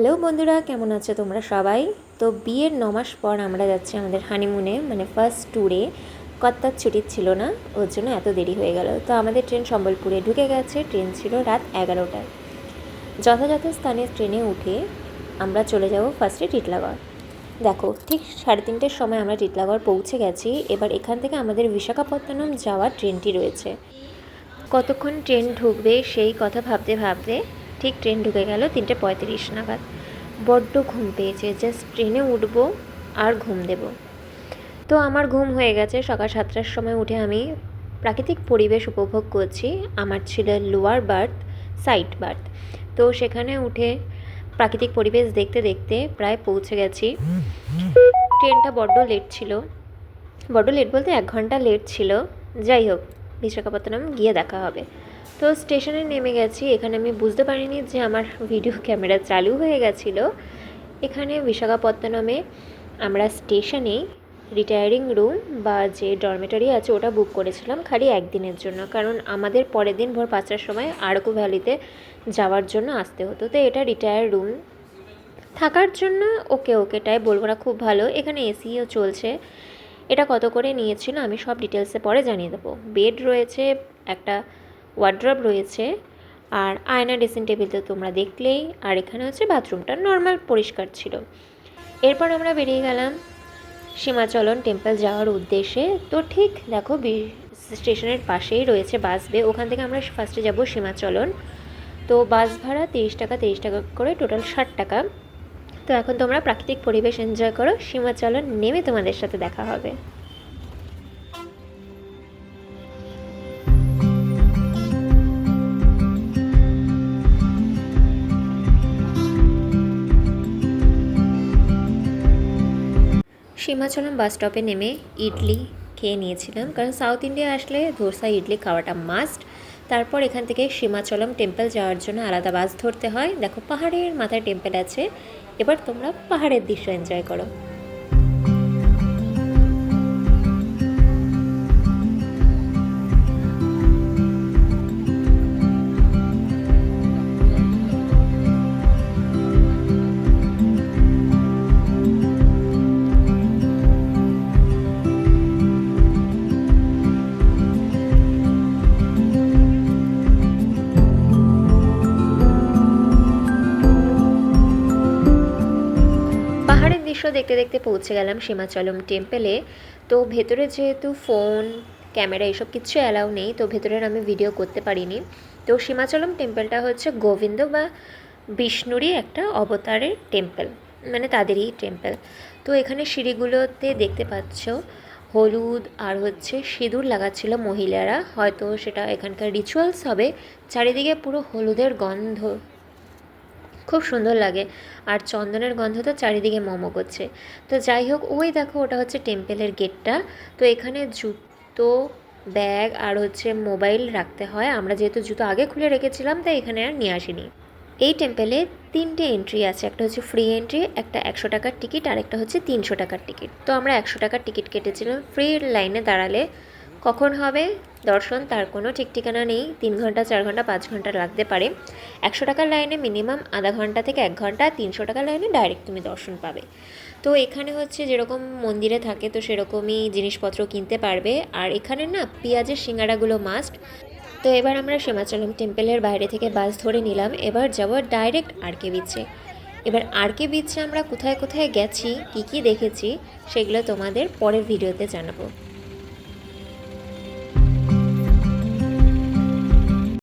Hello বন্ধুরা, কেমন আছো তোমরা সবাই? তো বিয়ের 9 মাস পর আমরা যাচ্ছি আমাদের হানিমুনে, মানে ফার্স্ট ট্যুরে। কর্তার ছুটি ছিল না, ওর জন্য এত দেরি হয়ে গেল। তো আমাদের ট্রেন সম্বলপুরে ঢুকে গেছে। ট্রেন ছিল রাত 11টায়। যথাযথ স্থানে ট্রেনে উঠে আমরা চলে যাব ফার্স্টে টিটলাগড়। দেখো, ঠিক 3:30টার সময় আমরা টিটলাগড় পৌঁছে গেছি। এবার এখান থেকে আমাদের বিশাখাপত্তনম যাওয়ার ট্রেনটি রয়েছে। কতক্ষণ ট্রেন ঢুকবে সেই কথা ভাবতে ভাবতে ঠিক ট্রেন ঢুকে গেল 3:35 নাগাদ। বড্ড ঘুম পেয়েছে, জাস্ট ট্রেনে উঠবো আর ঘুম দেব। তো আমার ঘুম হয়ে গেছে। সকাল 7টার সময় উঠে আমি প্রাকৃতিক পরিবেশ উপভোগ করছি। আমার ছিল লোয়ার বার্থ, সাইড বার্থ। তো সেখানে উঠে প্রাকৃতিক পরিবেশ দেখতে দেখতে প্রায় পৌঁছে গেছি। ট্রেনটা বড্ড লেট ছিল, বড্ড লেট বলতে 1 ঘন্টা লেট ছিল। যাই হোক, বিশাখাপত্তনম গিয়ে দেখা হবে। তো স্টেশনে নেমে গেছি। এখানে আমি বুঝতে পারিনি যে আমার ভিডিও ক্যামেরা চালু হয়ে গেছিলো। এখানে বিশাখাপত্তনমে আমরা স্টেশনে রিটায়ারিং রুম বা যে ডরমেটরি আছে ওটা বুক করেছিলাম খালি একদিনের জন্য, কারণ আমাদের পরের দিন ভোর 5টার সময় আরকু ভ্যালিতে যাওয়ার জন্য আসতে হতো। তো এটা রিটায়ার রুম, থাকার জন্য ওকেটাই বলবো না, খুব ভালো। এখানে এসিও চলছে। এটা কত করে নিয়েছিল আমি সব ডিটেলসে পরে জানিয়ে দেবো। বেড রয়েছে, একটা ওয়ার্ড্রব রয়েছে, আর আয়না, ড্রেসিং টেবিল তো তোমরা দেখলেই। আর এখানে হচ্ছে বাথরুমটা নর্মাল পরিষ্কার ছিল। এরপর আমরা বেরিয়ে গেলাম সীমাচলন টেম্পল যাওয়ার উদ্দেশ্যে। তো ঠিক দেখো, স্টেশনের পাশেই রয়েছে বাস বে, ওখান থেকে আমরা ফার্স্টে যাব সীমাচলন। তো বাস ভাড়া 30 টাকা, 30 টাকা করে টোটাল 60 টাকা। তো এখন তোমরা প্রাকৃতিক পরিবেশ এনজয় করো। সীমাচলন নেমে তোমাদের সাথে দেখা হবে। সীমাচলম বাস স্টপে নেমে ইডলি খেয়ে নিয়েছিলাম, কারণ সাউথ ইন্ডিয়া আসলে ধোসা ইডলি খাওয়াটা মাস্ট। তারপর এখান থেকে সীমাচলম টেম্পল যাওয়ার জন্য আলাদা বাস ধরতে হয়। দেখো, পাহাড়ের মাথায় টেম্পল আছে। এবার তোমরা পাহাড়ের দৃশ্য এনজয় করো। পাহাড়ের দৃশ্য দেখতে দেখতে পৌঁছে গেলাম সীমাচলম টেম্পলে। তো ভেতরে যেহেতু ফোন, ক্যামেরা এসব কিছু অ্যালাউ নেই, তো ভেতরের আমি ভিডিও করতে পারিনি। তো সীমাচলম টেম্পলটা হচ্ছে গোবিন্দ বা বিষ্ণুরই একটা অবতারের টেম্পল, মানে তাদেরই টেম্পল। তো এখানে সিঁড়িগুলোতে দেখতে পাচ্ছ হলুদ আর হচ্ছে সিঁদুর লাগাচ্ছিল মহিলারা, হয়তো সেটা এখানকার রিচুয়ালস হবে। চারিদিকে পুরো হলুদের গন্ধ, খুব সুন্দর লাগে। আর চন্দনের গন্ধ তো চারিদিকে মোমো করছে। তো যাই হোক, ওই দেখো, ওটা হচ্ছে টেম্পেলের গেটটা। তো এখানে জুতো, ব্যাগ আর হচ্ছে মোবাইল রাখতে হয়। আমরা যেহেতু জুতো আগে খুলে রেখেছিলাম, তাই এখানে আর নিয়ে আসিনি। এই টেম্পেলে 3টে এন্ট্রি আছে, একটা হচ্ছে ফ্রি এন্ট্রি, একটা 100 টাকার টিকিট, আর একটা হচ্ছে 300 টাকার টিকিট। তো আমরা 100 টাকার টিকিট কেটেছিলাম। ফ্রি লাইনে দাঁড়ালে কখন হবে দর্শন তার কোনো ঠিক ঠিকানা নেই। 3 ঘন্টা, 4 ঘন্টা, 5 ঘন্টা লাগতে পারে। 100 টাকার লাইনে মিনিমাম আধা ঘন্টা থেকে 1 ঘন্টা, 300 টাকার লাইনে ডাইরেক্ট তুমি দর্শন পাবে। তো এখানে হচ্ছে যেরকম মন্দিরে থাকে, তো সেরকমই জিনিসপত্র কিনতে পারবে। আর এখানে না পেঁয়াজের সিঙ্গাড়াগুলো মাস্ট। তো এবার আমরা সীমাচলম টেম্পলের বাইরে থেকে বাস ধরে নিলাম। এবার যাব ডাইরেক্ট আরকে বিচে। এবার আরকে বিচে আমরা কোথায় কোথায় গেছি, কী কী দেখেছি, সেগুলো তোমাদের পরের ভিডিওতে জানাবো।